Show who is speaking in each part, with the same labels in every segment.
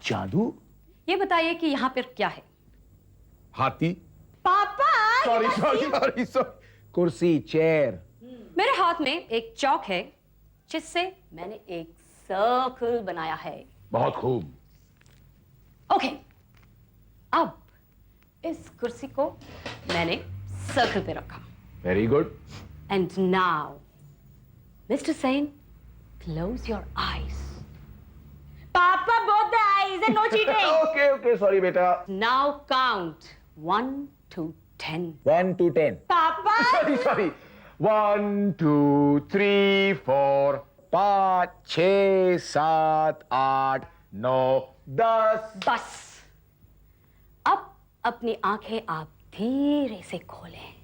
Speaker 1: जादू?
Speaker 2: ये बताइए कि यहाँ पर क्या है?
Speaker 1: हाथी।
Speaker 3: पापा
Speaker 1: सॉरी। कुर्सी, चेयर।
Speaker 2: मेरे हाथ में एक चौक है जिससे मैंने एक सर्कल बनाया है।
Speaker 1: बहुत खूब।
Speaker 2: ओके, अब इस कुर्सी को मैंने सर्कल पे रखा।
Speaker 1: Very good.
Speaker 2: And now mister Sen, close your eyes.
Speaker 3: पापा both the eyes and no cheating.
Speaker 1: Okay, sorry बेटा।
Speaker 2: Now count 1 to 10.
Speaker 1: 1 to 10.
Speaker 3: पापा
Speaker 1: सॉरी। 1 2 3 4 5 6 7 8 9 10।
Speaker 2: बस अब अपनी आंखें आप धीरे से खोलें।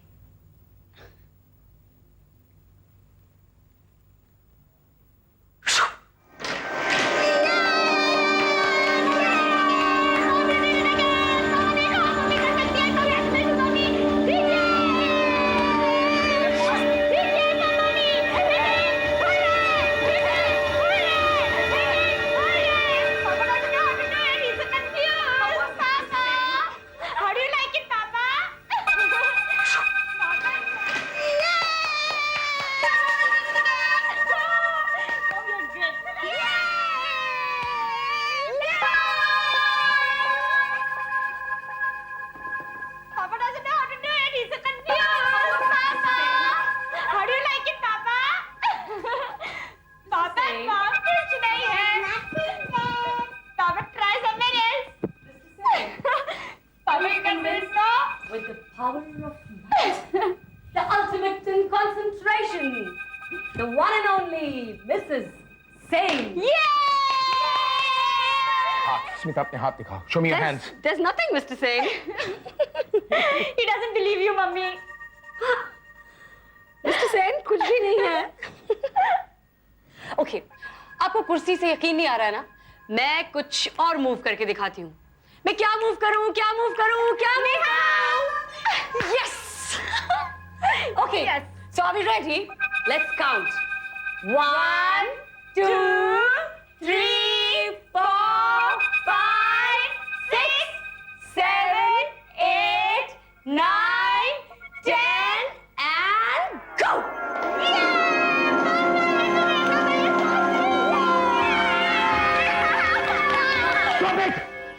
Speaker 2: With the power of might, the ultimate in concentration, the one and only Mrs. Singh.
Speaker 1: Smita, अपने हाथ दिखाओ। Show me your hands.
Speaker 2: There's nothing, Mr. Singh.
Speaker 3: he doesn't believe you, mummy.
Speaker 2: Mr. Singh, कुछ भी नहीं है। Okay, आपको कुर्सी से यकीन नहीं आ रहा है ना? मैं कुछ और मूव करके दिखाती हूँ। मैं क्या मूव करूँ? Yes! Okay,
Speaker 3: Yes.
Speaker 2: so are we ready? Let's count. 1 2 3 4 5 6 7 8 9 10 and go!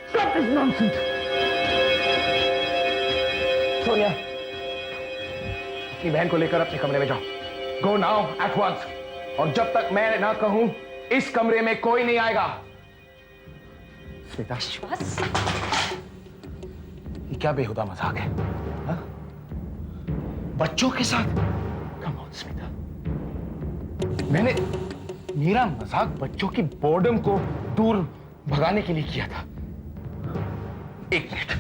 Speaker 1: Stop this nonsense. Sonia, अपनी बहन को लेकर अपने कमरे में जाओ। Go now, at once. और जब तक मैं ना कहूं, इस कमरे में कोई नहीं आएगा। स्मिता,
Speaker 2: विश्वास,
Speaker 1: ये क्या बेहुदा मजाक है? हा? बच्चों के साथ? Come on, Smita. मेरा मजाक बच्चों की बोर्डम को दूर भगाने के लिए किया था। एक मिनट।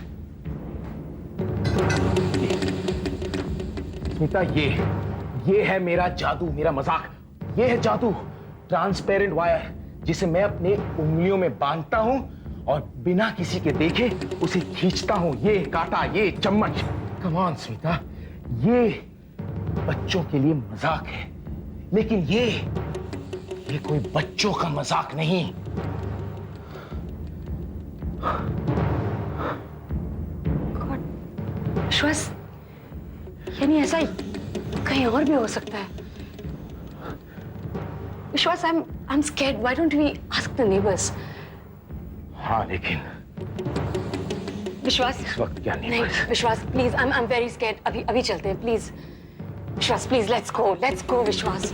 Speaker 1: स्मिता, ये है मेरा जादू, मेरा मजाक। ये है जादू, ट्रांसपेरेंट वायर, जिसे मैं अपने उंगलियों में बांधता हूं और बिना किसी के देखे उसे खींचता हूं। ये कांटा, ये चम्मच। कम ऑन स्मिता, ये बच्चों के लिए मजाक है, लेकिन ये कोई बच्चों का मजाक नहीं।
Speaker 2: विश्वास, यानी ऐसा कहीं और भी हो सकता है। विश्वास, I'm scared. Why don't we ask the neighbors?
Speaker 1: हाँ, लेकिन
Speaker 2: विश्वास,
Speaker 1: इस वक्त क्या
Speaker 2: नहीं,
Speaker 1: नहीं।
Speaker 2: विश्वास, प्लीज, I'm very scared. अभी चलते हैं, प्लीज। विश्वास, प्लीज, let's go, विश्वास।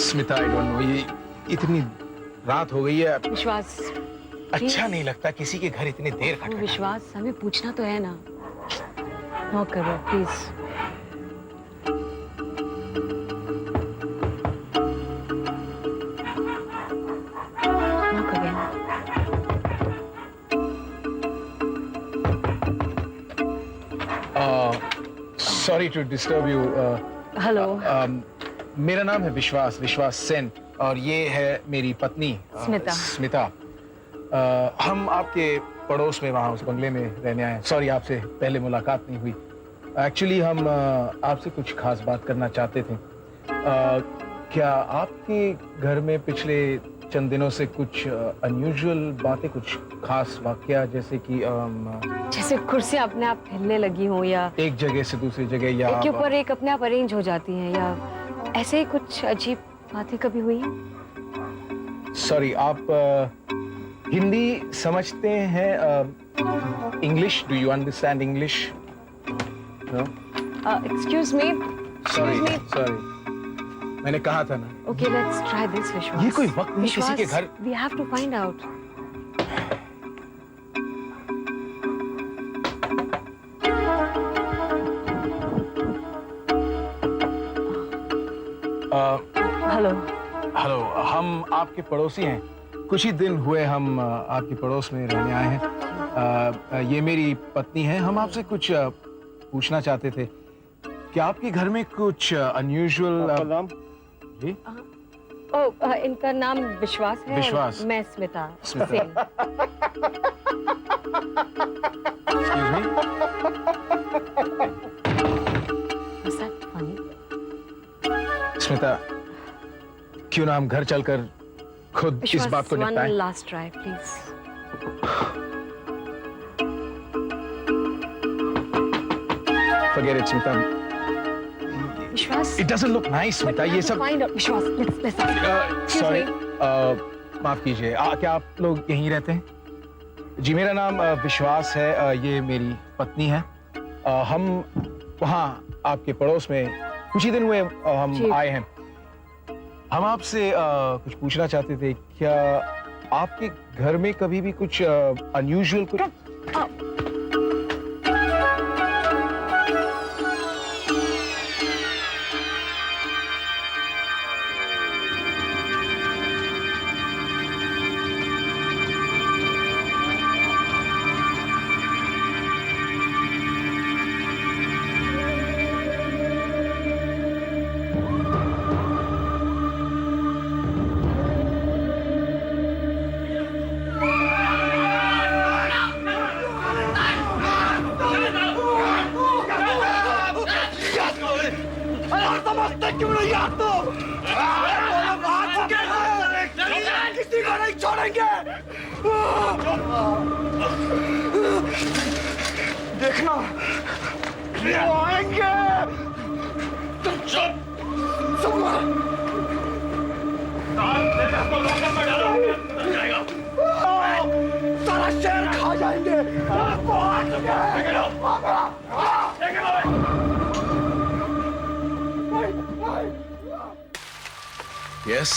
Speaker 1: स्मिता, आई डोंट नो, ये इतनी रात हो गई है।
Speaker 2: विश्वास,
Speaker 1: अच्छा नहीं लगता किसी के घर इतनी देर खटखटाना।
Speaker 2: विश्वास, हमें पूछना तो है ना। नॉक करो, please. Knock again.
Speaker 1: Sorry to disturb you.
Speaker 2: Hello.
Speaker 1: मेरा नाम है विश्वास सेन, और ये है मेरी पत्नी स्मिता। हम आपके पड़ोस में वहाँ उस बंगले में रहने आए। सॉरी, आपसे पहले मुलाकात नहीं हुई। एक्चुअली हम आपसे कुछ खास बात करना चाहते थे। क्या आपके घर में पिछले चंद दिनों से कुछ अनयूजुअल बातें, कुछ खास वाकया, जैसे कि
Speaker 3: जैसे कुर्सियाँ अपने आप हिलने लगी हों या
Speaker 1: एक जगह से दूसरी जगह, या
Speaker 3: एक के ऊपर एक अपने आप अरेंज हो जाती हैं, या ऐसे ही कुछ अजीब बातें कभी हुई हैं?
Speaker 1: सॉरी, आप हिंदी समझते हैं? English, do you understand English? No?
Speaker 3: Excuse me.
Speaker 1: Sorry, मैंने कहा था ना।
Speaker 3: ओके, लेट्स ट्राई दिस, विश्वास।
Speaker 1: ये कोई वक्त नहीं किसी के घर।
Speaker 3: We have to find out. Hello.
Speaker 1: Hello, हम आपके पड़ोसी हैं। कुछ ही दिन हुए हम आपके पड़ोस में रहने आए हैं। ये मेरी पत्नी है। हम आपसे कुछ पूछना चाहते थे। क्या आपके घर में कुछ अनयूजुअल?
Speaker 4: नाम?
Speaker 1: जी?
Speaker 3: इनका नाम विश्वास है।
Speaker 1: विश्वास।
Speaker 3: मैं Smita.
Speaker 1: Smita. Excuse me?
Speaker 3: Was that funny?
Speaker 1: Smita, क्यों ना हम घर चलकर खुद इस बात को निपटाएं?
Speaker 3: One last try, please.
Speaker 1: Forget it, Smita.
Speaker 3: विश्वास।
Speaker 1: It doesn't look nice, Smita. ये सब
Speaker 3: Find out. विश्वास, let's
Speaker 1: सॉरी, माफ कीजिए। क्या आप लोग यहीं रहते हैं? जी, मेरा नाम विश्वास है। ये मेरी पत्नी है। हम वहाँ आपके पड़ोस में कुछ ही दिन हुए हम आए हैं। हम आपसे कुछ पूछना चाहते थे। क्या आपके घर में कभी भी कुछ अनयूजुअल कुछ?
Speaker 4: समझते क्यों नहीं आप तो? किसी को नहीं छोड़ेंगे। देखना, वो आएंगे। तुम चुप। सारा शहर खा जाएंगे।
Speaker 1: Yes,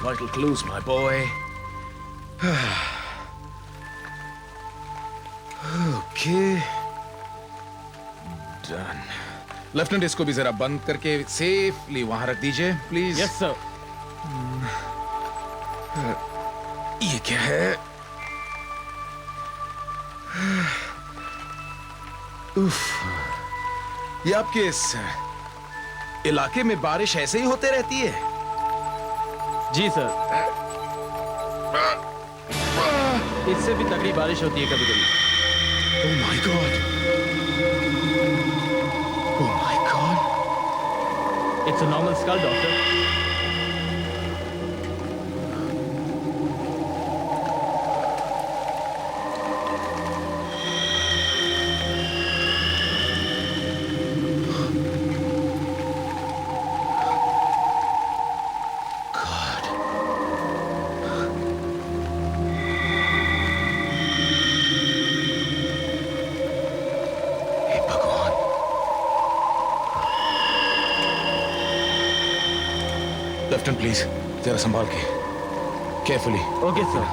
Speaker 1: vital clues, my boy. Okay, done. Lieutenant, इसको भी जरा बंद करके सेफली वहां रख दीजिए, प्लीज।
Speaker 4: Yes sir.
Speaker 1: ये क्या है? उफ, ये आपके इस इलाके में बारिश ऐसे ही होते रहती है?
Speaker 4: जी सर, इससे भी तगड़ी बारिश होती है कभी कभी।
Speaker 1: Oh my God! Oh my God!
Speaker 4: It's a normal skull, doctor.
Speaker 1: Lieutenant please, जरा संभाल के, carefully.
Speaker 4: Okay sir.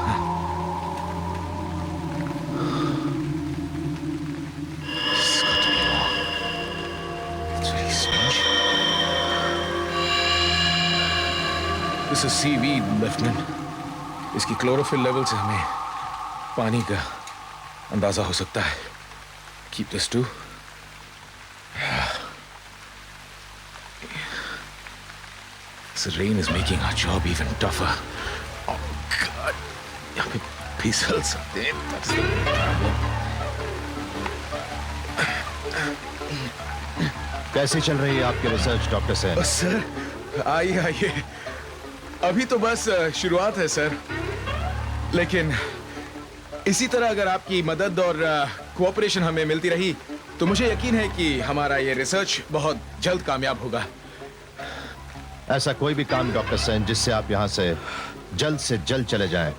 Speaker 1: This is seaweed, lieutenant. इसकी क्लोरोफिल लेवल से हमें पानी का अंदाजा हो सकता है। Keep this too. This rain is making our job even tougher. Oh God, यहाँ पे फिसल सकते हैं। That's the problem.
Speaker 5: कैसी चल रही है आपकी रिसर्च, डॉक्टर सेन?
Speaker 1: सर, आइए आइए।
Speaker 5: अभी तो बस शुरुआत है सर, लेकिन इसी तरह अगर आपकी मदद और कोऑपरेशन हमें मिलती रही तो मुझे यकीन है कि हमारा ये रिसर्च बहुत जल्द कामयाब होगा।
Speaker 6: ऐसा कोई भी काम डॉक्टर सेन जिससे आप यहाँ से जल्द चले जाएं,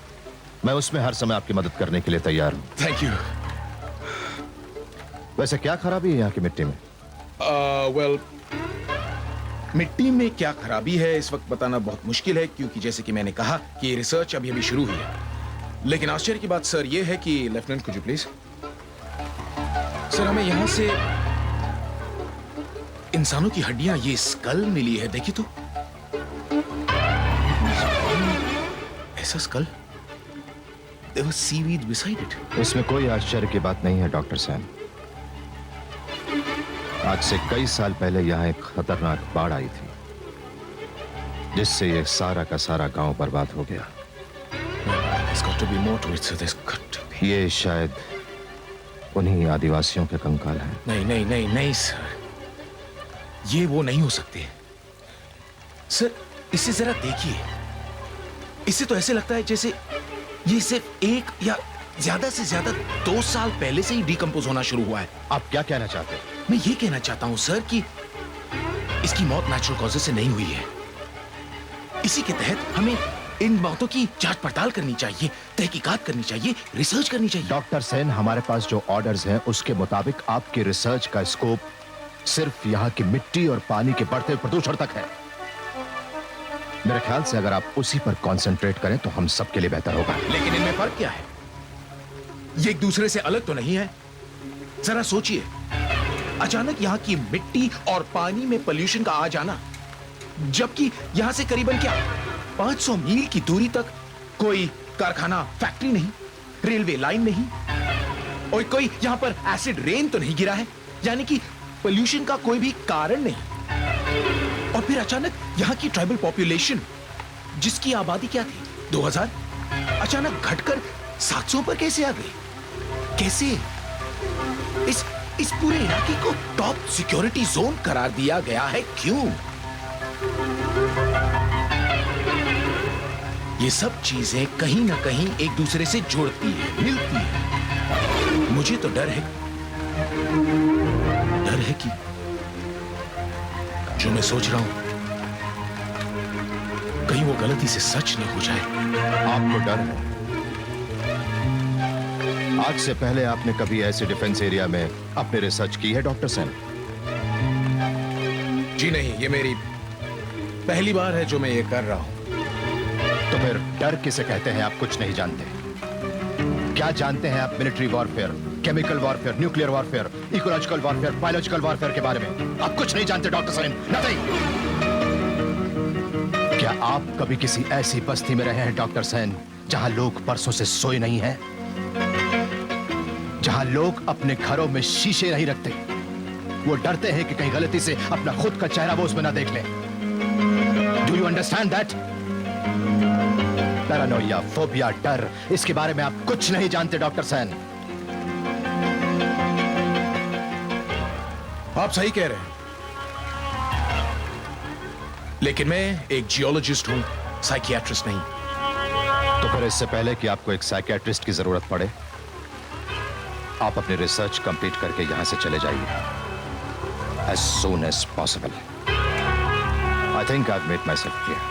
Speaker 6: मैं उसमें हर समय आपकी मदद करने के लिए तैयार हूँ।
Speaker 5: Thank you.
Speaker 6: वैसे क्या खराबी है यहाँ की मिट्टी में?
Speaker 5: वेल, मिट्टी में क्या खराबी है इस वक्त बताना बहुत मुश्किल है, क्योंकि जैसे कि मैंने कहा कि रिसर्च अभी शुरू हुई है। लेकिन आश्चर्य की बात सर ये है कि lieutenant could you please sir, हमें यहां से इंसानों की हड्डियां, ये स्कल मिली है, देखिए तो ऐसा skull, there was seaweed beside it.
Speaker 6: इसमें कोई आश्चर्य की बात नहीं है डॉक्टर सेन। आज से कई साल पहले यहाँ एक खतरनाक बाढ़ आई थी जिससे ये सारा का सारा गांव बर्बाद हो गया।
Speaker 5: There's got to be more to it, sir. There's got to be.
Speaker 6: ये शायद उन्हीं आदिवासियों के कंकाल हैं।
Speaker 5: नहीं नहीं नहीं नहीं सर, ये वो नहीं हो सकते सर। इसे जरा देखिए, इससे तो ऐसे लगता है जैसे ये सिर्फ एक या ज्यादा से ज्यादा 2 साल पहले से ही डिकम्पोज होना शुरू हुआ है।
Speaker 6: आप क्या कहना चाहते हैं?
Speaker 5: मैं ये कहना चाहता हूं सर कि इसकी मौत नेचुरल कॉजेज से नहीं हुई है। इसी के तहत हमें इन मौतों की जांच पड़ताल करनी चाहिए, तहकीकात करनी चाहिए, रिसर्च करनी चाहिए।
Speaker 6: डॉक्टर सेन, हमारे पास जो ऑर्डर्स हैं उसके मुताबिक आपकी रिसर्च का स्कोप सिर्फ यहाँ की मिट्टी और पानी के बढ़ते प्रदूषण तक है। मेरे ख्याल से अगर आप उसी पर कंसंट्रेट करें तो हम सबके लिए बेहतर होगा।
Speaker 5: लेकिन इनमें फर्क क्या है? ये एक दूसरे से अलग तो नहीं है। जरा सोचिए, अचानक यहाँ की मिट्टी और पानी में पोल्यूशन का आ जाना, जबकि यहां से करीबन क्या 500 मील की दूरी तक कोई कारखाना, फैक्ट्री नहीं, रेलवे लाइन नहीं, और कोई यहां पर एसिड रेन तो नहीं गिरा है, यानी कि पोल्यूशन का कोई भी कारण नहीं। और फिर अचानक यहां की ट्राइबल पॉपुलेशन, जिसकी आबादी क्या थी 2000, अचानक घटकर 700 पर कैसे आ गई? कैसे? इस पूरे इलाके को टॉप सिक्योरिटी जोन करार दिया गया है, क्यों? ये सब चीजें कहीं ना कहीं एक दूसरे से जुड़ती है, मिलती है। मुझे तो डर है कि जो मैं सोच रहा हूं कहीं वो गलती से सच न हो जाए।
Speaker 6: आपको डर है? आज से पहले आपने कभी ऐसे डिफेंस एरिया में अपनी रिसर्च की है डॉक्टर सेन?
Speaker 5: जी नहीं, ये मेरी पहली बार है जो मैं ये कर रहा हूं।
Speaker 6: तो फिर डर किसे कहते हैं? आप कुछ नहीं जानते। क्या जानते हैं आप military warfare, chemical warfare, nuclear warfare, ecological warfare, biological warfare के बारे में? आप कुछ नहीं जानते डॉक्टर सेन, नथिंग। क्या आप कभी किसी ऐसी बस्ती में रहे हैं डॉक्टर सेन जहां लोग परसों से सोए नहीं हैं, जहां लोग अपने घरों में शीशे नहीं रखते? वो डरते हैं कि कहीं गलती से अपना खुद का चेहरा वो उसमें ना देख लें। Do you understand that? Paranoia, phobia, डर, इसके बारे में आप कुछ नहीं जानते डॉक्टर सेन।
Speaker 5: आप सही कह रहे हैं, लेकिन मैं एक जियोलॉजिस्ट हूं, साइकियाट्रिस्ट नहीं।
Speaker 6: तो फिर इससे पहले कि आपको एक साइकियाट्रिस्ट की जरूरत पड़े, आप अपनी रिसर्च कंप्लीट करके यहां से चले जाइए as soon as possible. I think I've made myself clear.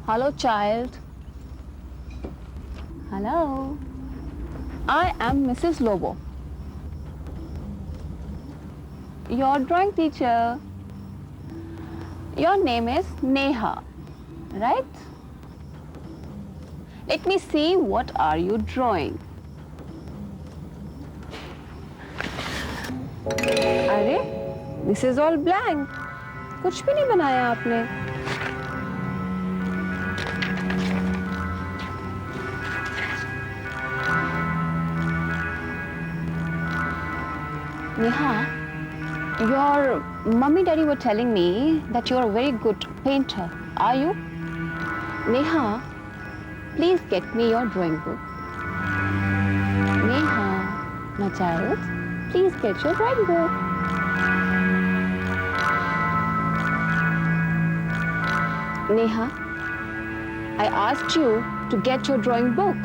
Speaker 7: Hello, child. Hello. I am Mrs. Lobo, your drawing teacher. Your name is Neha, right? Let me see, what are you drawing? अरे this is all blank, कुछ भी नहीं बनाया आपने। Neha, your mummy daddy were telling me that you are a very good painter. Are you? Neha, please get me your drawing book. Neha, my child, please get your drawing book. Neha, I asked you to get your drawing book.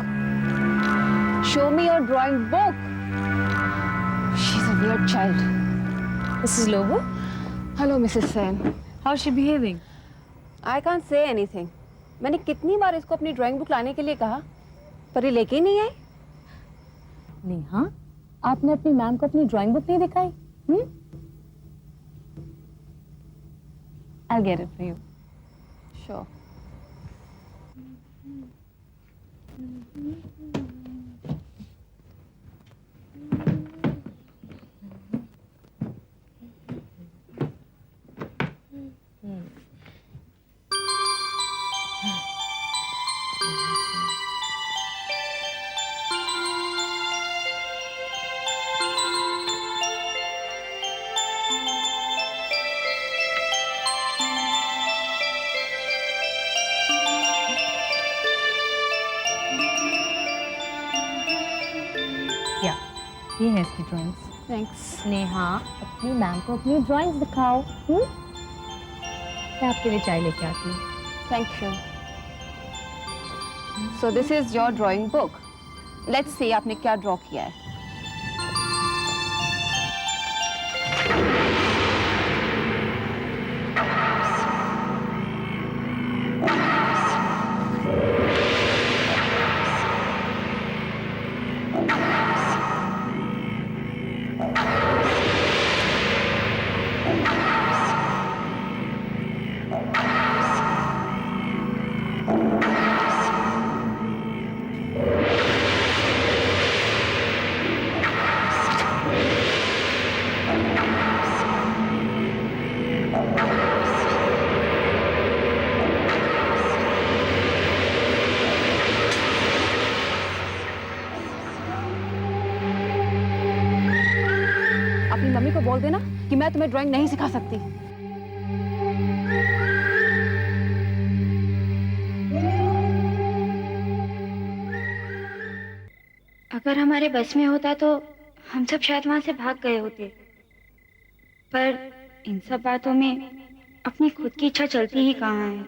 Speaker 7: Show me your drawing book. She's a weird child.
Speaker 3: Mrs. Lobo,
Speaker 7: Hello, Mrs. Sen.
Speaker 3: how's she behaving?
Speaker 7: I can't say anything. मैंने कितनी बार इसको अपनी drawing book लाने के लिए कहा, पर ये लेके ही नहीं आई।
Speaker 3: नेहा, आपने अपनी मैम को अपनी ड्राइंग बुक नहीं दिखाई? I'll get it for you.
Speaker 7: Sure.
Speaker 3: ये है इसकी ड्राइंग्स।
Speaker 7: Thanks.
Speaker 3: नेहा, अपनी मैम को अपनी ड्राइंग्स दिखाओ। मैं आपके लिए चाय लेके आती हूँ।
Speaker 7: Thank you. So this is your drawing book. Let's see आपने क्या ड्रॉ किया है। अपनी मम्मी को बोल देना कि मैं तुम्हें ड्राइंग नहीं सिखा सकती।
Speaker 8: अगर हमारे बस में होता तो हम सब शायद वहां से भाग गए होते, पर इन सब बातों में अपनी खुद की इच्छा चलती ही कहाँ है।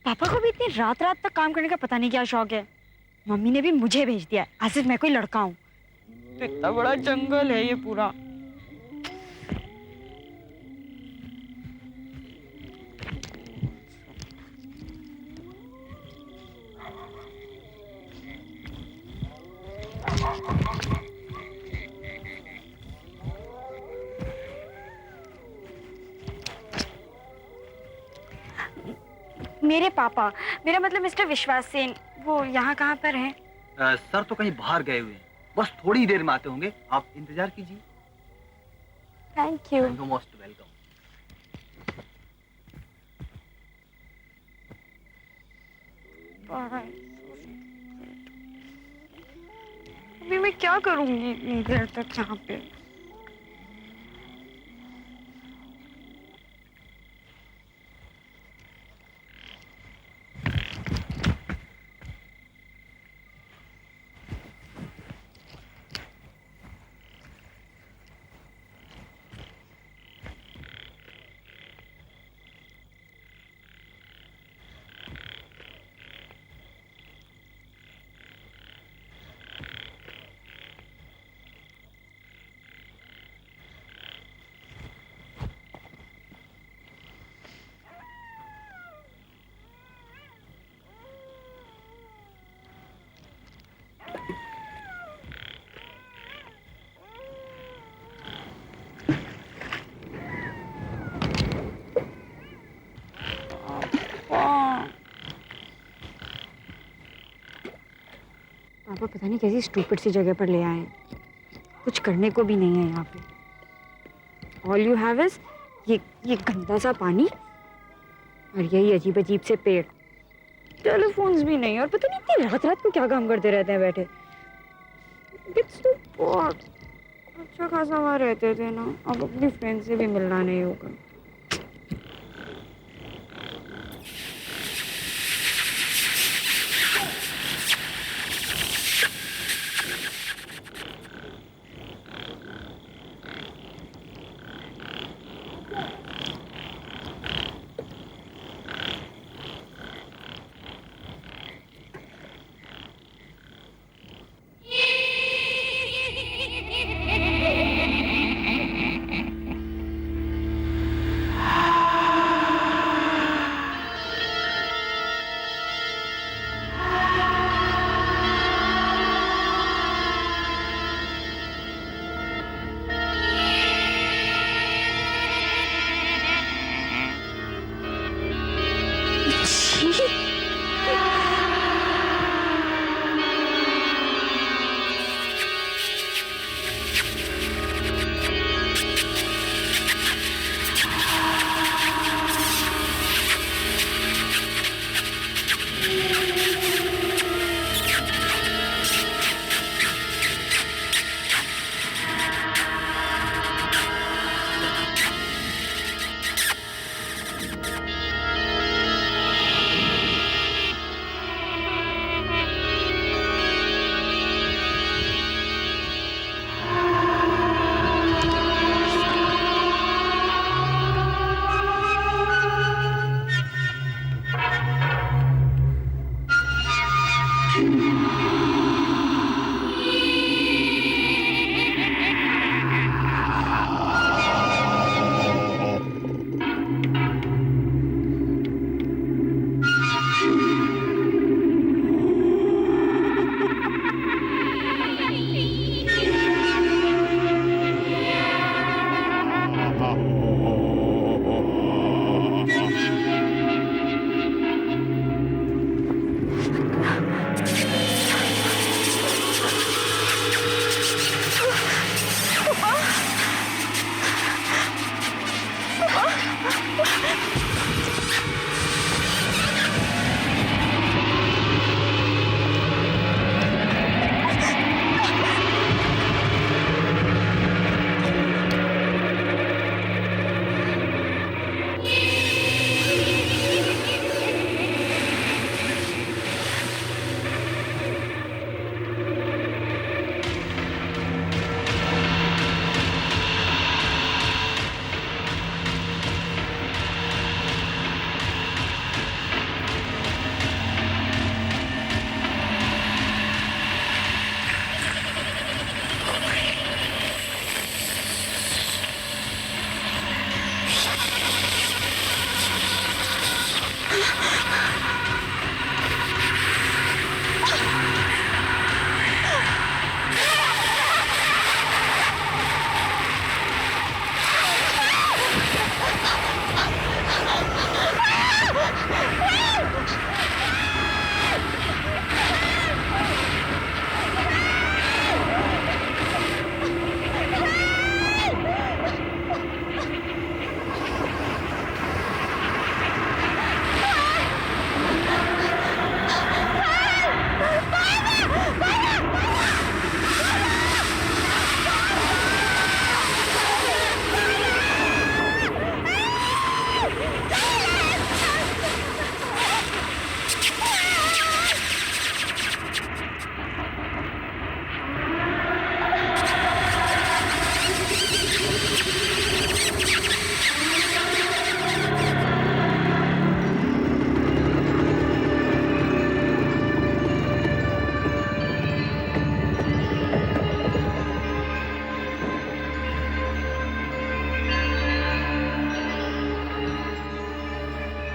Speaker 8: पापा को भी इतनी रात रात तक काम करने का पता नहीं क्या शौक है। मम्मी ने भी मुझे भेज दिया as if मैं कोई लड़का हूँ। इतना बड़ा जंगल है ये पूरा। मेरे पापा, मेरा मतलब मिस्टर विश्वास सेन, वो यहाँ कहाँ पर हैं?
Speaker 9: सर तो कहीं बाहर गए हुए हैं, बस थोड़ी देर में आते होंगे, आप इंतजार कीजिए।
Speaker 8: Thank you.
Speaker 9: You most welcome.
Speaker 8: अभी मैं क्या करूँगी इतनी देर तक यहाँ पे? पापा पता नहीं कैसी स्टूपिड सी जगह पर ले आए। कुछ करने को भी नहीं है यहाँ पे। ऑल यू हैव इज ये गंदा सा पानी और यही अजीब अजीब से पेड़। टेलीफोन्स भी नहीं, और पता नहीं इतनी रात रात को क्या काम करते रहते हैं बैठे। It's so bored। अच्छा खासा वहाँ रहते थे ना, अब अपनी फ्रेंड से भी मिलना नहीं होगा।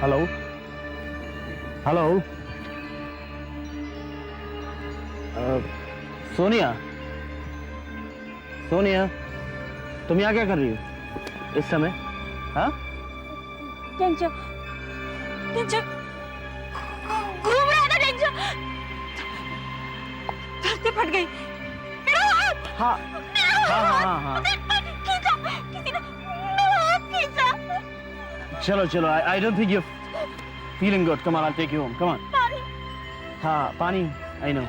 Speaker 1: हेलो हेलो सोनिया सोनिया तुम यहाँ क्या कर रही हो इस समय? हाँ
Speaker 8: टेंशन टेंशन घूम रहा था टेंशन धरती फट गई। मेरा हाथ
Speaker 1: हाँ
Speaker 8: मेरा
Speaker 4: हाँ हाँ चलो चलो I don't think you feeling good come on I take you home come on हाँ पानी आई नो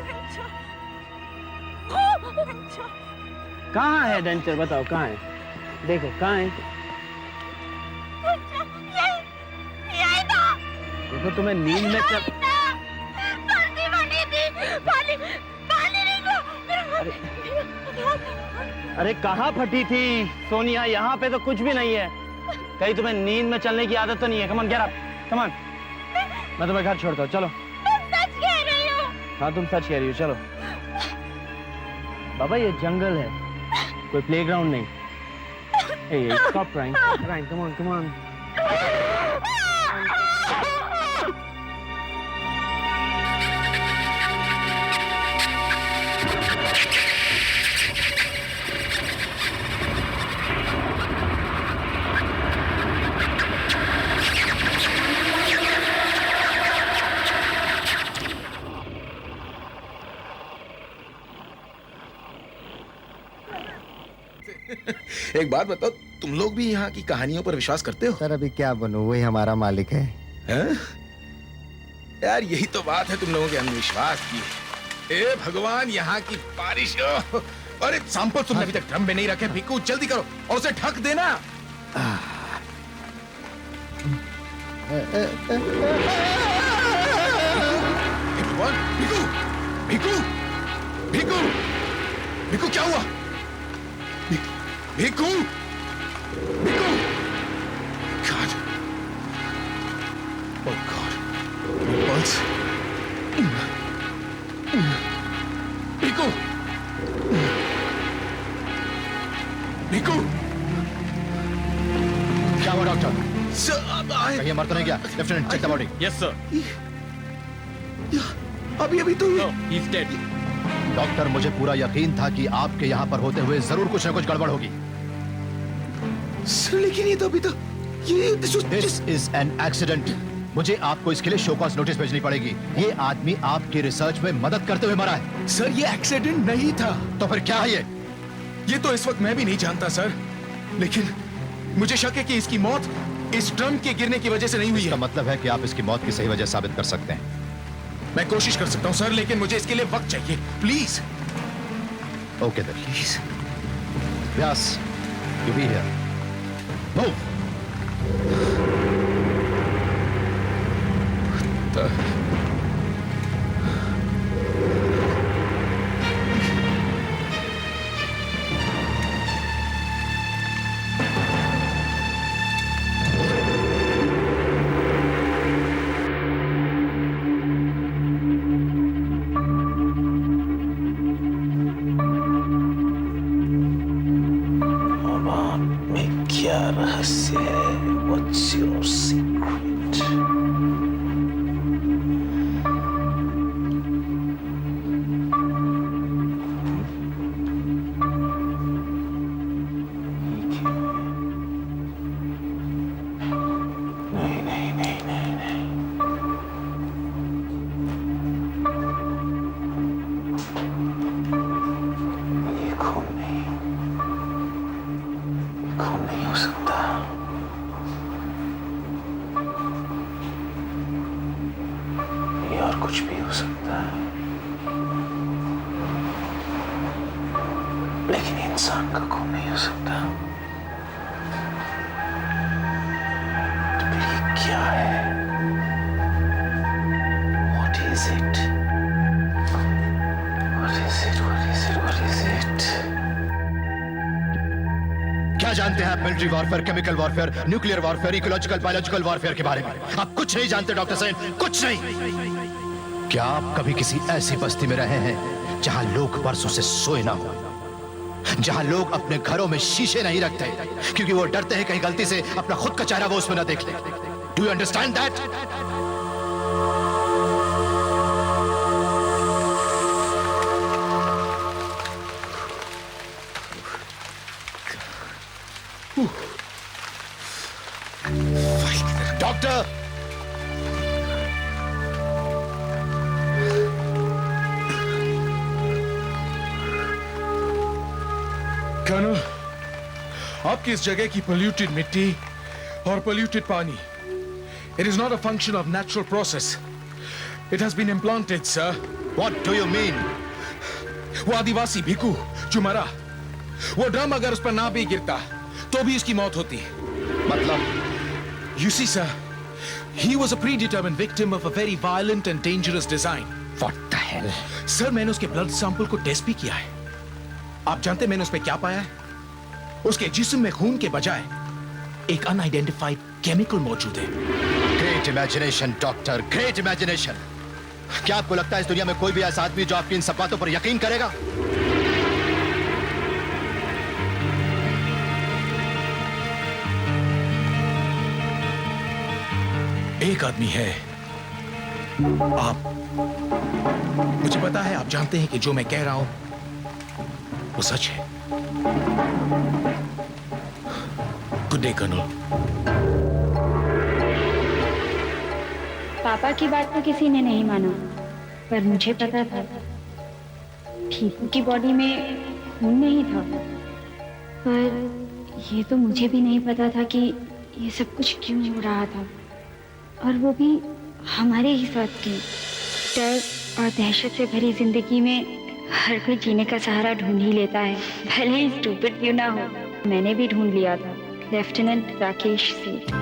Speaker 4: कहाँ है डेंचर बताओ कहाँ है देखो कहाँ है देखो तुम्हें नींद में चल अरे कहाँ फटी थी सोनिया यहाँ पे तो कुछ भी नहीं है कहीं तुम्हें नींद में चलने की आदत तो नहीं है कमान गेट अप कमान मैं तुम्हें घर छोड़ता हूँ चलो हाँ तुम सच कह रही हो चलो बाबा ये जंगल है कोई प्लेग्राउंड नहीं hey, stop crying come on
Speaker 5: एक बात बताओ तुम लोग भी यहाँ की कहानियों पर विश्वास करते हो?
Speaker 10: सर अभी क्या बनूं, वही हमारा मालिक है।
Speaker 5: हैं? यार यही तो बात है तुम लोगों के अंधविश्वास की। ए भगवान यहाँ की बारिश अरे सैंपल तुमने अभी तक ड्रम में नहीं रखे भिक्कू जल्दी करो और उसे ढक देना। भिक्कू भिक्कू भिक्कू भिक्कू क्या हुआ? Bhikku Bhikku God oh God pulse Bhikku Bhikku
Speaker 6: क्या हुआ डॉक्टर?
Speaker 5: कहीं
Speaker 6: मर तो नहीं गया? Lieutenant check the body.
Speaker 4: Yes sir
Speaker 5: अभी अभी तो
Speaker 4: ही इज डेड
Speaker 6: डॉक्टर मुझे पूरा यकीन था कि आपके यहाँ पर होते हुए जरूर कुछ न कुछ गड़बड़ होगी।
Speaker 5: सर लेकिन ये तो अभी तक
Speaker 6: दिस इज एन एक्सीडेंट। मुझे आपको इसके लिए शो कॉज नोटिस भेजनी पड़ेगी। ये आदमी आपकी रिसर्च में मदद करते हुए मरा है।
Speaker 5: सर ये एक्सीडेंट नहीं था।
Speaker 6: तो फिर क्या है
Speaker 5: ये तो इस वक्त मैं भी नहीं जानता सर, लेकिन मुझे शक है कि इसकी मौत इस ड्रम के गिरने की वजह से नहीं हुई है।
Speaker 6: इसका मतलब है कि आप इसकी मौत की सही वजह साबित कर सकते हैं।
Speaker 5: मैं कोशिश कर सकता हूं सर, लेकिन मुझे इसके लिए वक्त चाहिए please.
Speaker 6: Okay then please Vyas you be here move.
Speaker 1: क्या रहस्य है? What's your secret? नहीं नहीं नहीं नहीं नहीं ये खून नहीं, खून नहीं हो सकता। ये और कुछ भी हो सकता है, लेकिन इंसान का खून नहीं हो सकता। तो फिर ये क्या है? What is it? What is it? What is it? What is it?
Speaker 6: क्या जानते हैं आप military warfare, chemical warfare, nuclear warfare, ecological biological warfare के बारे में? आप कुछ नहीं जानते डॉक्टर सेन, कुछ नहीं। क्या आप कभी किसी ऐसी बस्ती में रहे हैं जहां लोग बरसों से सोए ना हो, जहां लोग अपने घरों में शीशे नहीं रखते क्योंकि वो डरते हैं कहीं गलती से अपना खुद का चेहरा वो उसमें ना देख ले? Do you understand that? Doctor
Speaker 5: colonel, आपकी इस जगह की पोल्यूटेड मिट्टी और पोल्यूटेड पानी, it is not a function of natural process. It has been implanted, sir.
Speaker 6: What do you mean?
Speaker 5: वो आदिवासी भिकू जो मरा, वो ड्रम अगर उस पर ना भी गिरता तो भी उसकी मौत होती।
Speaker 6: मतलब?
Speaker 5: You see, sir, he was a predetermined victim of a very violent and dangerous design.
Speaker 6: What the hell?
Speaker 5: Sir, मैंने उसके ब्लड सैंपल को टेस्ट भी किया है। आप जानते हैं मैंने उस पर क्या पाया है? उसके जिस्म में खून के बजाय एक अनआइडेंटिफाइड केमिकल मौजूद है।
Speaker 6: Great imagination, doctor. Great imagination. क्या आपको लगता है इस दुनिया में कोई भी ऐसा आदमी जो आपकी इन सब बातों पर यकीन करेगा?
Speaker 5: एक आदमी है, आप। मुझे पता है आप जानते हैं कि जो मैं कह रहा हूं वो सच है। Good day colonel.
Speaker 8: पापा की बात तो किसी ने नहीं माना, पर मुझे पता था भीकू की बॉडी में खून नहीं था। पर ये तो मुझे भी नहीं पता था कि ये सब कुछ क्यों हो रहा था, और वो भी हमारे ही साथ की। डर और दहशत से भरी जिंदगी में हर कोई जीने का सहारा ढूंढ ही लेता है, भले ही स्टूपिड क्यों ना हो। मैंने भी ढूंढ लिया था, लेफ्टिनेंट राकेश सेठ।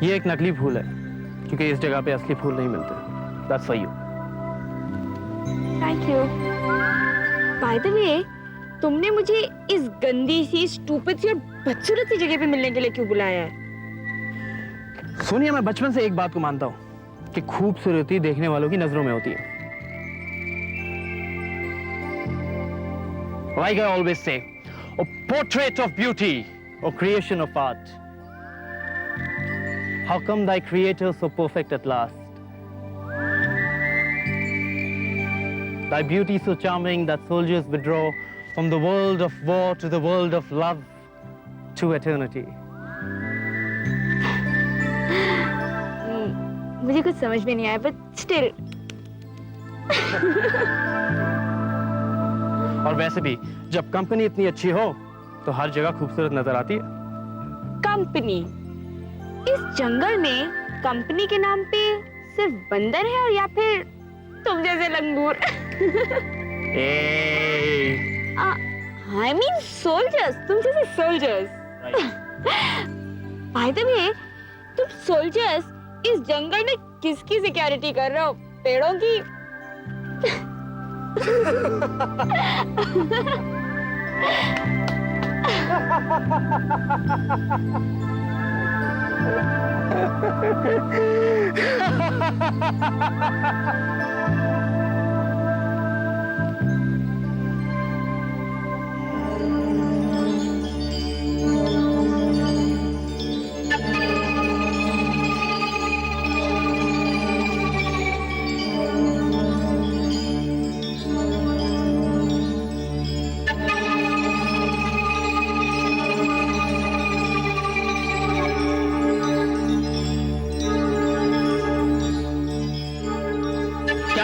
Speaker 4: ये एक नकली फूल है, क्योंकि इस जगह पे असली फूल नहीं मिलते। That's for you.
Speaker 8: Thank you. By the way, तुमने मुझे इस गंदी सी, स्टूपिड सी और बदसूरत सी जगह पे मिलने के लिए क्यों बुलाया है?
Speaker 4: सोनिया, मैं बचपन से एक बात को मानता हूँ कि खूबसूरती देखने वालों की नजरों में होती है। Like I always say, a portrait of beauty or creation of art. How come thy creator so perfect at last? Thy beauty so charming that soldiers withdraw from the world of war to the world of love to eternity.
Speaker 8: मुझे कुछ समझ में नहीं आया, but still.
Speaker 4: और वैसे भी जब कंपनी इतनी अच्छी हो तो हर जगह खूबसूरत नजर आती है।
Speaker 8: कंपनी? इस जंगल में कंपनी के नाम पे सिर्फ बंदर है, और या फिर तुम जैसे लंगूर? I mean soldiers, तुम जैसे soldiers. By the way, तुम soldiers इस जंगल में किसकी सिक्योरिटी कर रहे हो? पेड़ों की?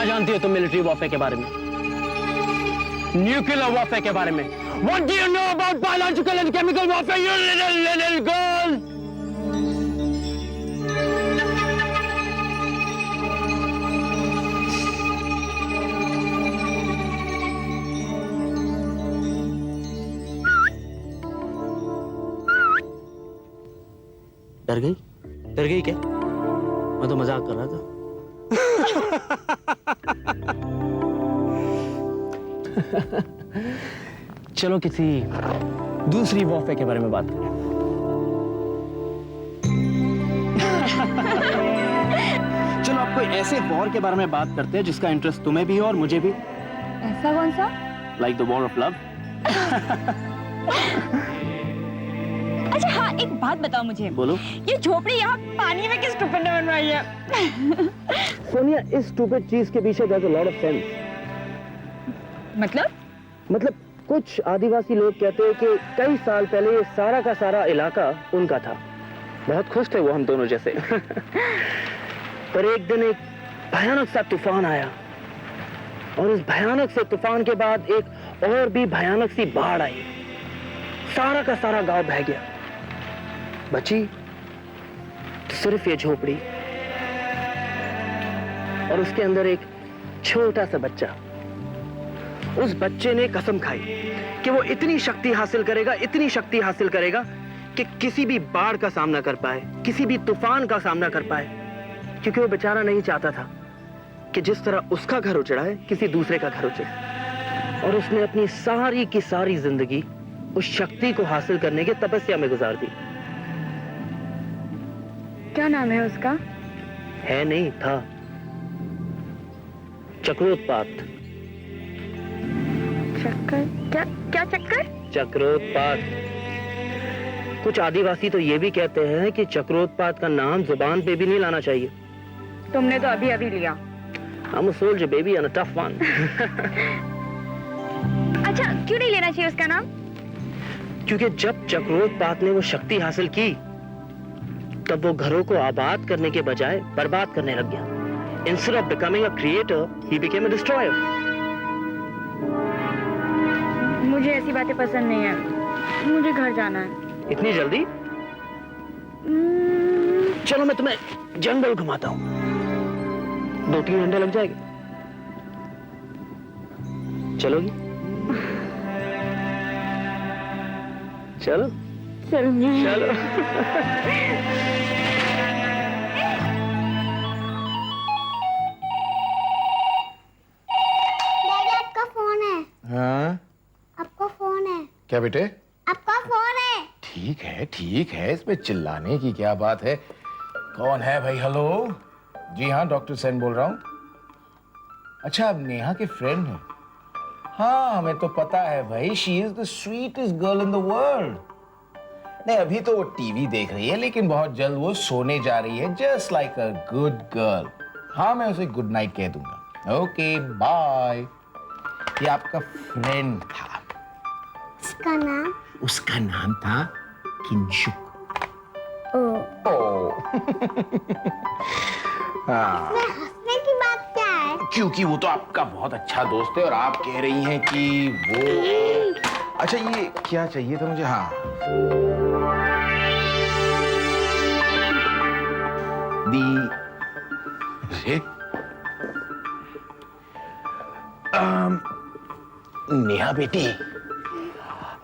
Speaker 4: जानती हो तुम मिलिट्री वॉरफेयर के बारे में, न्यूक्लियर वॉरफेयर के बारे में, What do you know about biological and chemical warfare, you little girl? डर गई? डर गई क्या? मैं तो मजाक कर रहा था। चलो किसी दूसरी वॉफे के बारे में बात करें। चलो आप कोई ऐसे वॉर के बारे में बात करते हैं जिसका इंटरेस्ट तुम्हें भी हो और मुझे भी।
Speaker 8: ऐसा कौन सा?
Speaker 4: Like the war of love.
Speaker 8: अच्छा हाँ, एक बात बताओ मुझे।
Speaker 4: बोलो।
Speaker 8: ये झोपड़ी यहाँ पानी में किस टुकड़े ने बनवाई है?
Speaker 4: सोनिया, इस स्टूपिड चीज के पीछे there's a lot of sense। मतलब कुछ आदिवासी लोग कहते हैं कि कई साल पहले ये सारा का सारा इलाका उनका था। बहुत खुश थे वो हम दोनों जैसे। पर एक दिन एक भयानक सा तूफान आया और उस भयानक से तूफान के बाद एक और भी भयानक सी बाढ़ आई। सारा का सारा गांव बह गया। बची तो सिर्फ ये झोपड़ी और उसके अंदर एक छोटा सा बच्चा। उस बच्चे ने कसम खाई कि वो इतनी शक्ति हासिल करेगा कि किसी भी बाढ़ का सामना कर पाए, किसी भी तूफान का सामना कर पाए, क्योंकि वो बेचारा नहीं चाहता था कि जिस तरह उसका घर उजड़ा है किसी दूसरे का घर उजड़े। और उसने अपनी सारी की सारी जिंदगी उस शक्ति को हासिल करने के तपस्या में गुजार दी।
Speaker 8: क्या नाम है उसका?
Speaker 4: है नहीं, था। चक्रोत्पात।
Speaker 8: चक्कर? क्या चक्कर?
Speaker 4: चक्रोत्पात। कुछ आदिवासी तो ये भी कहते हैं कि चक्रोत्पात का नाम जुबान पे भी नहीं लाना चाहिए।
Speaker 8: तुमने तो अभी अभी लिया।
Speaker 4: I'm a soldier baby and a tough one।
Speaker 8: अच्छा क्यों नहीं लेना चाहिए उसका नाम?
Speaker 4: क्योंकि जब चक्रोत्पात ने वो शक्ति हासिल की तब वो घरों को आबाद करने के बजाय बर्बाद करने लग गया। Instead of becoming a creator, he became a destroyer।
Speaker 8: मुझे ऐसी बातें पसंद नहीं है। मुझे घर जाना है।
Speaker 4: इतनी जल्दी? चलो मैं तुम्हें जंगल घुमाता हूँ। 2-3 घंटे लग जाएंगे। चलोगी? चलो चलो।
Speaker 11: डैडी आपका फोन है।
Speaker 1: हाँ
Speaker 11: आपका फोन है।
Speaker 1: क्या बेटे?
Speaker 11: आपका फोन है।
Speaker 1: ठीक है, इसमें चिल्लाने की क्या बात है? कौन है भाई? हेलो। जी हाँ, डॉक्टर सेन बोल रहा हूँ। अच्छा, आप नेहा के फ्रेंड हैं? हाँ, हमें तो पता है भाई। She is the sweetest girl in the world. नहीं, अभी तो वो टीवी देख रही है, लेकिन बहुत जल्द वो सोने जा रही है, just like a good girl. हाँ, मैं उसे गुड नाइट कह दूंगा। Okay bye. ये आपका फ्रेंड था। उसका नाम था किंशुक। हाँ।
Speaker 11: हंसने की बात क्या है?
Speaker 1: क्योंकि वो तो आपका बहुत अच्छा दोस्त है और आप कह रही हैं कि वो। अच्छा, ये क्या चाहिए था मुझे? हाँ, नेहा बेटी,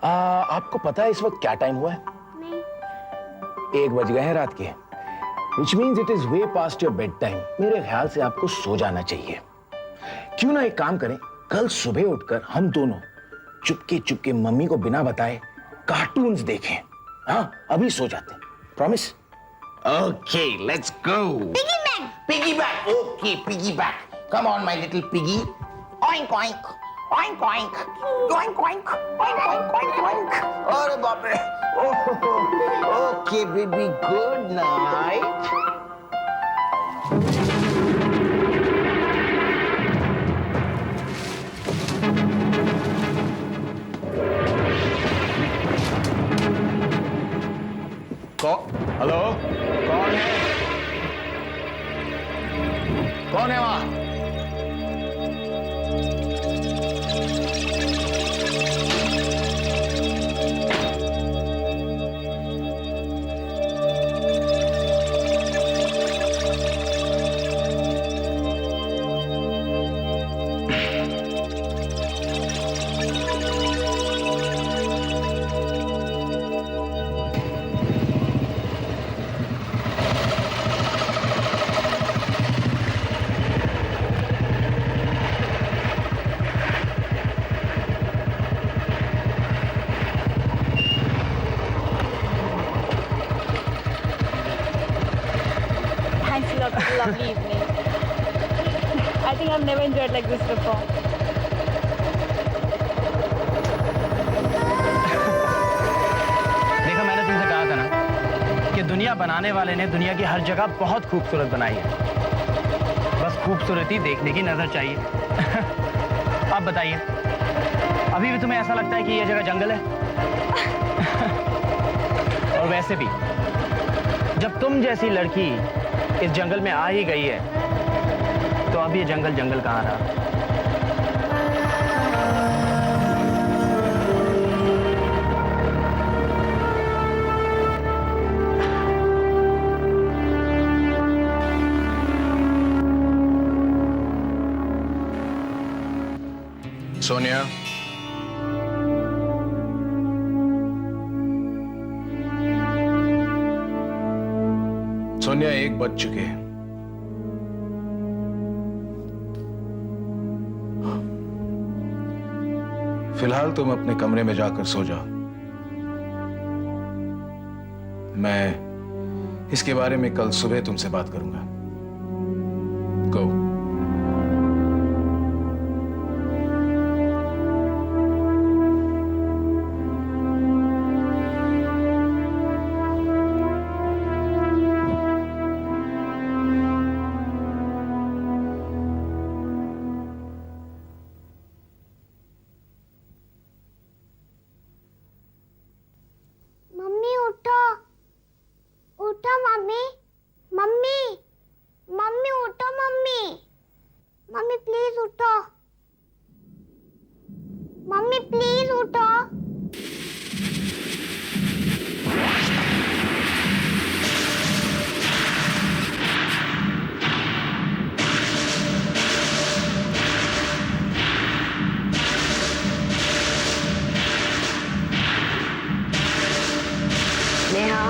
Speaker 1: आपको पता है इस वक्त क्या टाइम हुआ है?
Speaker 11: नहीं।
Speaker 1: 1 बज गए हैं रात के, which means it is way past your bedtime। मेरे ख्याल से आपको सो जाना चाहिए। क्यों ना एक काम करें, कल सुबह उठकर हम दोनों चुपके चुपके मम्मी को बिना बताए कार्टून्स देखें। हाँ, अभी सो जाते हैं। Promise? Okay, let's go. Piggy bank. Okay, piggy bank. Come on my little piggy. Oink oink oink oink oink oink oink oink oink. अरे बाप रे। Okay baby, good night. Hello, कौन है? कौन है वहां?
Speaker 7: lovely evening. I think I've never enjoyed like this before.
Speaker 4: देखो, मैंने तुमसे कहा था ना कि दुनिया बनाने वाले ने दुनिया की हर जगह बहुत खूबसूरत बनाई है। बस खूबसूरती देखने की नजर चाहिए। अब बताइए, अभी भी तुम्हें ऐसा लगता है कि ये जगह जंगल है? और वैसे भी जब तुम जैसी लड़की इस जंगल में आ ही गई है तो अब ये जंगल जंगल कहाँ रहा?
Speaker 5: सोनिया, सोनिया 1 बज चुके हैं। फिलहाल तुम अपने कमरे में जाकर सो जाओ। मैं इसके बारे में कल सुबह तुमसे बात करूंगा। गो।
Speaker 11: मम्मी उठो, उठो मम्मी, मम्मी, मम्मी उठो मम्मी, मम्मी प्लीज उठो, मम्मी प्लीज उठो।
Speaker 7: नेहा,